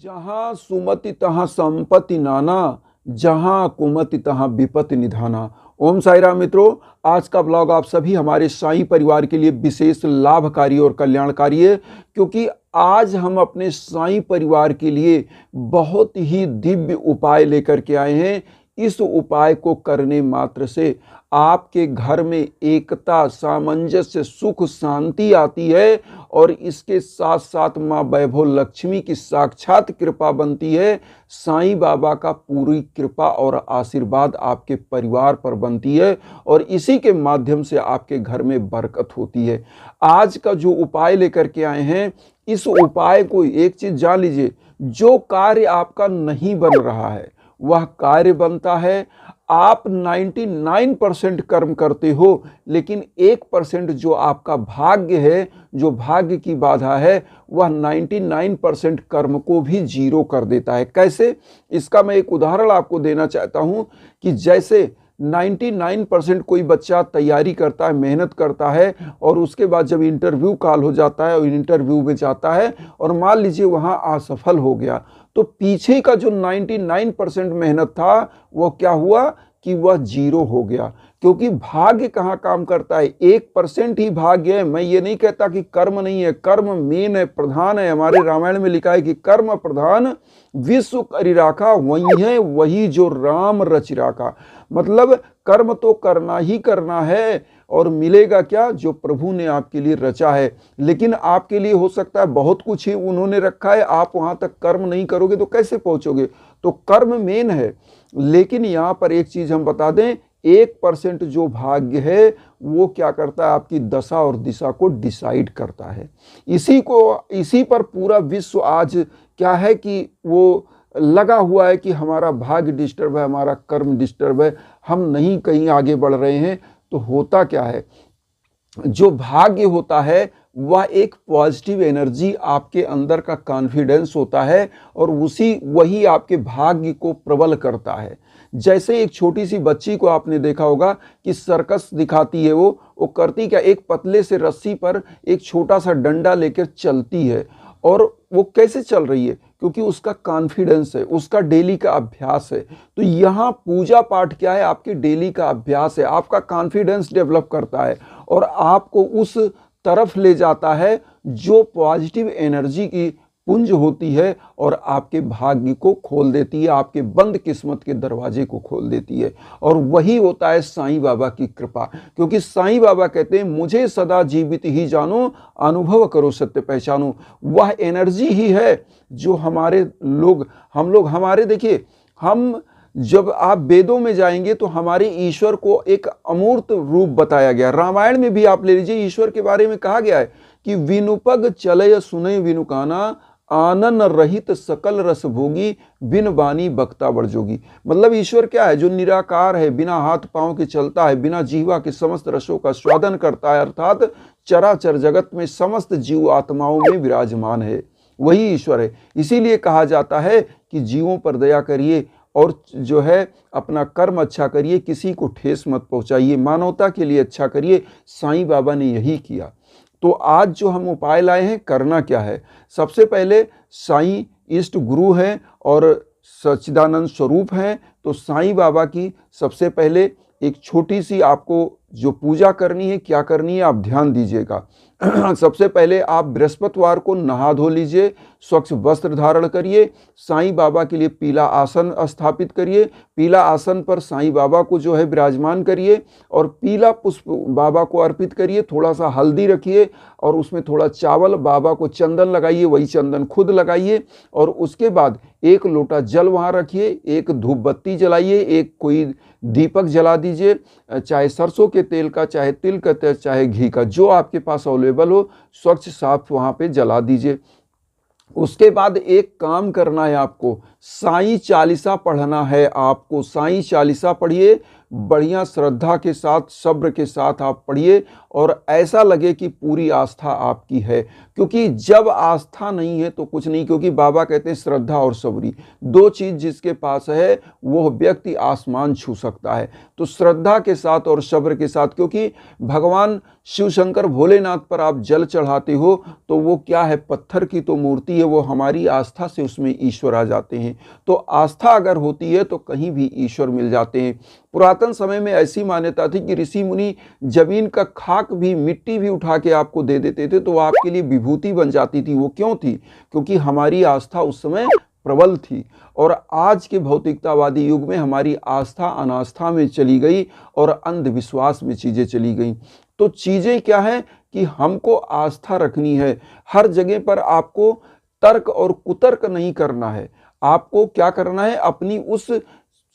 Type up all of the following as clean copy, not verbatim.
जहाँ सुमति तहाँ संपत्ति नाना, जहाँ कुमति तहाँ विपत्ति निधाना। ओम साई राम मित्रों, आज का ब्लॉग आप सभी हमारे साईं परिवार के लिए विशेष लाभकारी और कल्याणकारी है, क्योंकि आज हम अपने साईं परिवार के लिए बहुत ही दिव्य उपाय लेकर के आए हैं। इस उपाय को करने मात्र से आपके घर में एकता, सामंजस्य, सुख, शांति आती है और इसके साथ साथ माँ वैभव लक्ष्मी की साक्षात कृपा बनती है। साईं बाबा का पूरी कृपा और आशीर्वाद आपके परिवार पर बनती है और इसी के माध्यम से आपके घर में बरकत होती है। आज का जो उपाय लेकर के आए हैं, इस उपाय को एक चीज जान लीजिए, जो कार्य आपका नहीं बन रहा है वह कार्य बनता है। आप 99% कर्म करते हो, लेकिन 1% जो आपका भाग्य है, जो भाग्य की बाधा है, वह 99% कर्म को भी जीरो कर देता है। कैसे? इसका मैं एक उदाहरण आपको देना चाहता हूं कि जैसे 99% कोई बच्चा तैयारी करता है, मेहनत करता है और उसके बाद जब इंटरव्यू कॉल हो जाता है और इंटरव्यू में जाता है और मान लीजिए वहां असफल हो गया, तो पीछे का जो 99% मेहनत था वो क्या हुआ कि वह जीरो हो गया। क्योंकि भाग्य कहाँ काम करता है? 1% ही भाग्य है। मैं ये नहीं कहता कि कर्म नहीं है, कर्म मेन है, प्रधान है। हमारे रामायण में लिखा है कि कर्म प्रधान विश्व करि राखा, वही है वही जो राम रचि राखा। मतलब कर्म तो करना ही करना है और मिलेगा क्या? जो प्रभु ने आपके लिए रचा है। लेकिन आपके लिए हो सकता है बहुत कुछ ही उन्होंने रखा है, आप वहां तक कर्म नहीं करोगे तो कैसे पहुंचोगे? तो कर्म मेन है। लेकिन यहाँ पर एक चीज हम बता दें, 1% जो भाग्य है वो क्या करता है? आपकी दशा और दिशा को डिसाइड करता है। इसी पर पूरा विश्व आज क्या है कि वो लगा हुआ है कि हमारा भाग्य डिस्टर्ब है, हमारा कर्म डिस्टर्ब है, हम नहीं कहीं आगे बढ़ रहे हैं। तो होता क्या है? जो भाग्य होता है वह एक पॉजिटिव एनर्जी, आपके अंदर का कॉन्फिडेंस होता है और वही आपके भाग्य को प्रबल करता है। जैसे एक छोटी सी बच्ची को आपने देखा होगा कि सर्कस दिखाती है, वो करती क्या? एक पतले से रस्सी पर एक छोटा सा डंडा लेकर चलती है। और वो कैसे चल रही है? क्योंकि उसका कॉन्फिडेंस है, उसका डेली का अभ्यास है। तो यहाँ पूजा पाठ क्या है? आपके डेली का अभ्यास है, आपका कॉन्फिडेंस डेवलप करता है और आपको उस तरफ ले जाता है जो पॉजिटिव एनर्जी की पुंज होती है और आपके भाग्य को खोल देती है, आपके बंद किस्मत के दरवाजे को खोल देती है। और वही होता है साईं बाबा की कृपा। क्योंकि साईं बाबा कहते हैं, मुझे सदा जीवित ही जानो, अनुभव करो सत्य पहचानो। वह एनर्जी ही है जो हमारे देखिए, हम जब आप वेदों में जाएंगे तो हमारे ईश्वर को एक अमूर्त रूप बताया गया। रामायण में भी आप ले लीजिए, ईश्वर के बारे में कहा गया है कि विनुपग चलय सुनय विनुकाना, आनन रहित सकल रस भोगी, बिन बानी बक्ता बड़जोगी। मतलब ईश्वर क्या है? जो निराकार है, बिना हाथ पांव के चलता है, बिना जीवा के समस्त रसों का स्वादन करता है, अर्थात चराचर जगत में समस्त जीव आत्माओं में विराजमान है, वही ईश्वर है। इसीलिए कहा जाता है कि जीवों पर दया करिए और जो है अपना कर्म अच्छा करिए, किसी को ठेस मत पहुंचाइए, मानवता के लिए अच्छा करिए। साईं बाबा ने यही किया। तो आज जो हम उपाय लाए हैं, करना क्या है? सबसे पहले साईं इष्ट गुरु हैं और सच्चिदानंद स्वरूप हैं। तो साईं बाबा की सबसे पहले एक छोटी सी आपको जो पूजा करनी है, क्या करनी है, आप ध्यान दीजिएगा। सबसे पहले आप बृहस्पतिवार को नहा धो लीजिए, स्वच्छ वस्त्र धारण करिए, साईं बाबा के लिए पीला आसन स्थापित करिए, पीला आसन पर साईं बाबा को जो है विराजमान करिए और पीला पुष्प बाबा को अर्पित करिए। थोड़ा सा हल्दी रखिए और उसमें थोड़ा चावल, बाबा को चंदन लगाइए, वही चंदन खुद लगाइए और उसके बाद एक लोटा जल वहाँ रखिए, एक धूप बत्ती जलाइए, एक कोई दीपक जला दीजिए, चाहे सरसों के तेल का, चाहे तिल का तेल, चाहे घी का, जो आपके पास अवेलेबल हो, स्वच्छ साफ वहाँ पे जला दीजिए। उसके बाद एक काम करना है आपको, साईं चालीसा पढ़ना है आपको। साईं चालीसा पढ़िए, बढ़िया श्रद्धा के साथ, सब्र के साथ आप पढ़िए और ऐसा लगे कि पूरी आस्था आपकी है, क्योंकि जब आस्था नहीं है तो कुछ नहीं। क्योंकि बाबा कहते हैं श्रद्धा और सबरी, दो चीज जिसके पास है वो व्यक्ति आसमान छू सकता है। तो श्रद्धा के साथ और सब्र के साथ, क्योंकि भगवान शिव शंकर भोलेनाथ पर आप जल चढ़ाते हो तो वो क्या है, पत्थर की तो मूर्ति है, वो हमारी आस्था से उसमें ईश्वर आ जाते हैं। तो आस्था अगर होती है तो कहीं भी ईश्वर मिल जाते हैं। पुरातन समय में ऐसी मान्यता थी कि ऋषि मुनि जमीन का खाक भी, मिट्टी भी उठा के आपको दे देते थे तो वो आपके लिए विभूति बन जाती थी। वो क्यों थी? क्योंकि हमारी आस्था उस समय प्रबल थी। और आज के भौतिकतावादी युग में हमारी आस्था अनास्था में चली गई और अंधविश्वास में चीजें चली गई। तो चीजें क्या है कि हमको आस्था रखनी है। हर जगह पर आपको तर्क और कुतर्क नहीं करना है। आपको क्या करना है, अपनी उस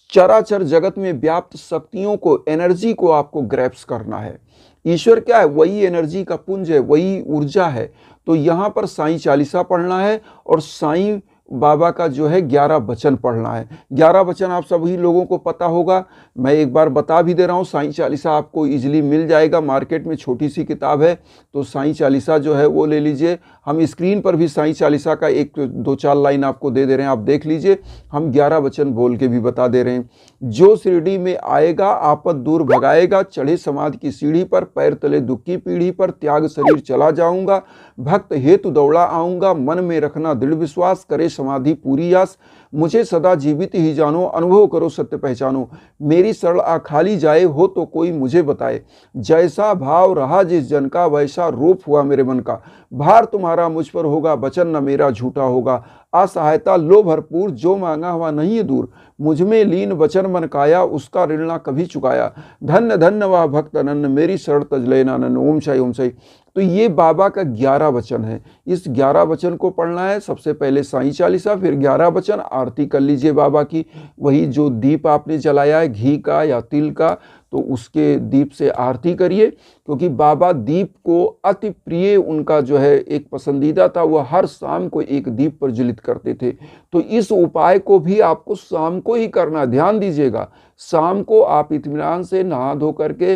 चराचर जगत में व्याप्त शक्तियों को, एनर्जी को आपको ग्रैप्स करना है। ईश्वर क्या है? वही एनर्जी का पुंज है, वही ऊर्जा है। तो यहाँ पर साईं चालीसा पढ़ना है और साईं बाबा का जो है 11 वचन पढ़ना है। 11 वचन आप सभी लोगों को पता होगा, मैं एक बार बता भी दे रहा हूँ। साईं चालीसा आपको इजीली मिल जाएगा, मार्केट में छोटी सी किताब है। तो साईं चालीसा जो है वो ले लीजिए। हम स्क्रीन पर भी साईं चालीसा का एक दो चार लाइन आपको दे दे रहे हैं, आप देख लीजिए। हम 11 वचन बोल के भी बता दे रहे हैं। जो शिरडी में आएगा आपद दूर भगाएगा, चढ़े समाधि की सीढ़ी पर, पैर तले दुख की पीढ़ी पर, त्याग शरीर चला जाऊंगा, भक्त हेतु दौड़ा आऊंगा, मन में रखना दृढ़ विश्वास, करे समाधि पूरी आस, मुझे सदा जीवित ही जानो, अनुभव करो सत्य पहचानो, मेरी शरण आ खाली जाए हो तो कोई मुझे बताए, जैसा भाव रहा जिस जन का वैसा रूप हुआ मेरे मन का, भार तुम्हारा मुझ पर होगा वचन न मेरा झूठा होगा, असहायता लो भरपूर जो मांगा हुआ नहीं है दूर, मुझ में लीन वचन मन काया उसका ऋण ना कभी चुकाया, धन्य धन्य वह भक्त अनन्य मेरी शरण तज लेना अनन्य, ओम शाई ओम शाई। तो ये बाबा का 11 वचन है। इस 11 वचन को पढ़ना है। सबसे पहले साईं चालीसा, फिर 11 वचन, आरती कर लीजिए बाबा की। वही जो दीप आपने जलाया है घी का या तिल का, तो उसके दीप से आरती करिए, क्योंकि बाबा दीप को अति प्रिय, उनका जो है एक पसंदीदा था, वह हर शाम को एक दीप प्रज्वलित करते थे। तो इस उपाय को भी आपको शाम को ही करना, ध्यान दीजिएगा। शाम को आप इत्मीनान से नहा धो करके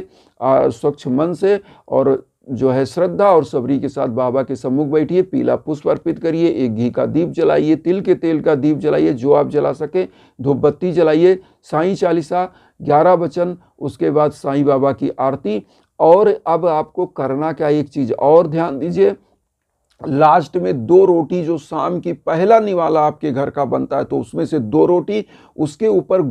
स्वच्छ मन से और जो है श्रद्धा और सबरी के साथ बाबा के सम्मुख बैठिए, पीला पुष्प अर्पित करिए, एक घी का दीप जलाइए, तिल के तेल का दीप जलाइए, जो आप जला सके, धूप बत्ती जलाइए, साईं चालीसा, 11 वचन, उसके बाद साईं बाबा की आरती। और अब आपको करना क्या, एक चीज और ध्यान दीजिए, लास्ट में 2 रोटी जो शाम की पहला निवाला आपके घर का बनता है, तो उसमें से 2 रोटी, उसके ऊपर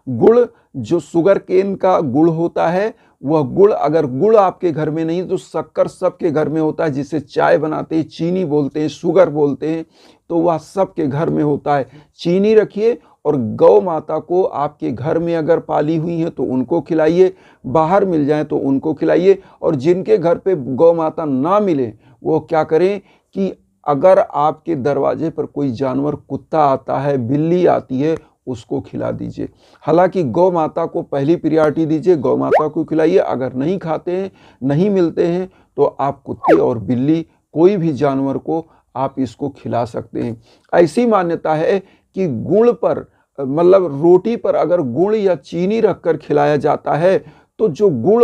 गुड़ जो शुगर केन का गुड़ होता है, वह गुड़, अगर गुड़ आपके घर में नहीं तो शक्कर सबके घर में होता है, जिसे चाय बनाते हैं, चीनी बोलते हैं, शुगर बोलते हैं, तो वह सबके घर में होता है। चीनी रखिए और गौ माता को आपके घर में अगर पाली हुई है तो उनको खिलाइए, बाहर मिल जाए तो उनको खिलाइए। और जिनके घर पे गौ माता ना मिले वो क्या करें कि अगर आपके दरवाजे पर कोई जानवर, कुत्ता आता है, बिल्ली आती है, उसको खिला दीजिए। हालांकि गौ माता को पहली प्रियॉरिटी दीजिए, गौ माता को खिलाइए। अगर नहीं खाते हैं, नहीं मिलते हैं, तो आप कुत्ते और बिल्ली, कोई भी जानवर को आप इसको खिला सकते हैं। ऐसी मान्यता है कि गुड़ पर, मतलब रोटी पर अगर गुड़ या चीनी रखकर खिलाया जाता है, तो जो गुड़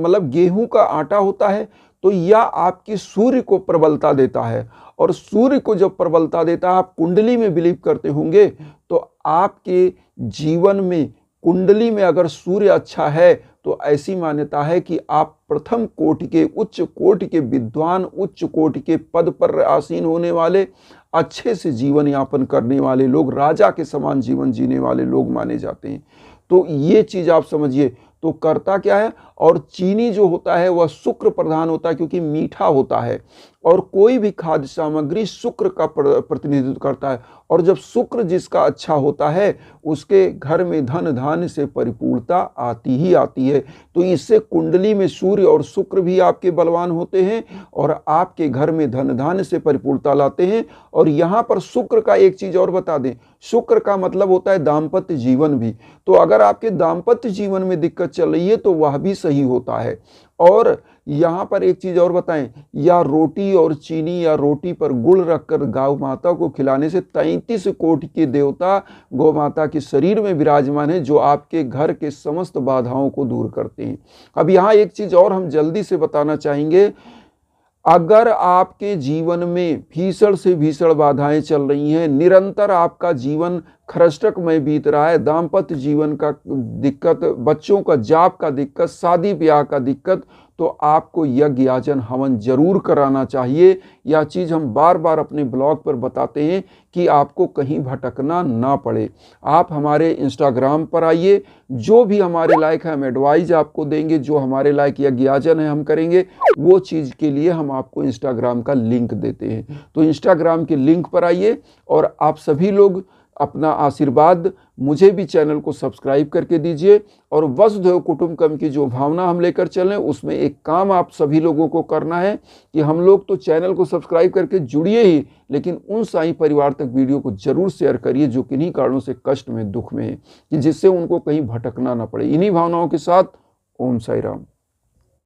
मतलब गेहूं का आटा होता है, तो यह आपकी सूर्य को प्रबलता देता है। और सूर्य को जब प्रबलता देता है, आप कुंडली में बिलीव करते होंगे, तो आपके जीवन में कुंडली में अगर सूर्य अच्छा है तो ऐसी मान्यता है कि आप प्रथम कोटि के, उच्च कोटि के विद्वान, उच्च कोटि के पद पर आसीन होने वाले, अच्छे से जीवन यापन करने वाले लोग, राजा के समान जीवन जीने वाले लोग माने जाते हैं। तो ये चीज आप समझिए। तो करता क्या है, और चीनी जो होता है वह शुक्र प्रधान होता है, क्योंकि मीठा होता है, और कोई भी खाद्य सामग्री शुक्र का प्रतिनिधित्व करता है। और जब शुक्र जिसका अच्छा होता है, उसके घर में धन धान्य से परिपूर्णता आती ही आती है। तो इससे कुंडली में सूर्य और शुक्र भी आपके बलवान होते हैं और आपके घर में धन धान्य से परिपूर्णता लाते हैं। और यहाँ पर शुक्र का एक चीज और बता दें, शुक्र का मतलब होता है दाम्पत्य जीवन भी। तो अगर आपके दाम्पत्य जीवन में दिक्कत चल रही है तो वह भी सही होता है। और यहाँ पर एक चीज और बताएं, या रोटी और चीनी या रोटी पर गुड़ रखकर गौ माता को खिलाने से 33 कोटि के देवता गौ माता के शरीर में विराजमान है, जो आपके घर के समस्त बाधाओं को दूर करते हैं। अब यहाँ एक चीज और हम जल्दी से बताना चाहेंगे, अगर आपके जीवन में भीषण से भीषण बाधाएं चल रही हैं, निरंतर आपका जीवन खरष्टक में बीत रहा है, दाम्पत्य जीवन का दिक्कत, बच्चों का जाप का दिक्कत, शादी ब्याह का दिक्कत, तो आपको यज्ञ याचन हवन जरूर कराना चाहिए। यह चीज़ हम बार बार अपने ब्लॉग पर बताते हैं कि आपको कहीं भटकना ना पड़े। आप हमारे इंस्टाग्राम पर आइए, जो भी हमारे लायक है हम एडवाइज आपको देंगे, जो हमारे लायक यज्ञ याचन है हम करेंगे, वो चीज़ के लिए हम आपको इंस्टाग्राम का लिंक देते हैं। तो इंस्टाग्राम के लिंक पर आइए और आप सभी लोग अपना आशीर्वाद मुझे भी चैनल को सब्सक्राइब करके दीजिए। और वसुधैव कुटुंबकम की जो भावना हम लेकर चलें, उसमें एक काम आप सभी लोगों को करना है कि हम लोग तो चैनल को सब्सक्राइब करके जुड़िए ही, लेकिन उन साईं परिवार तक वीडियो को जरूर शेयर करिए जो किन्हीं कारणों से कष्ट में, दुख में है, कि जिससे उनको कहीं भटकना ना पड़े। इन्हीं भावनाओं के साथ ओम साई राम।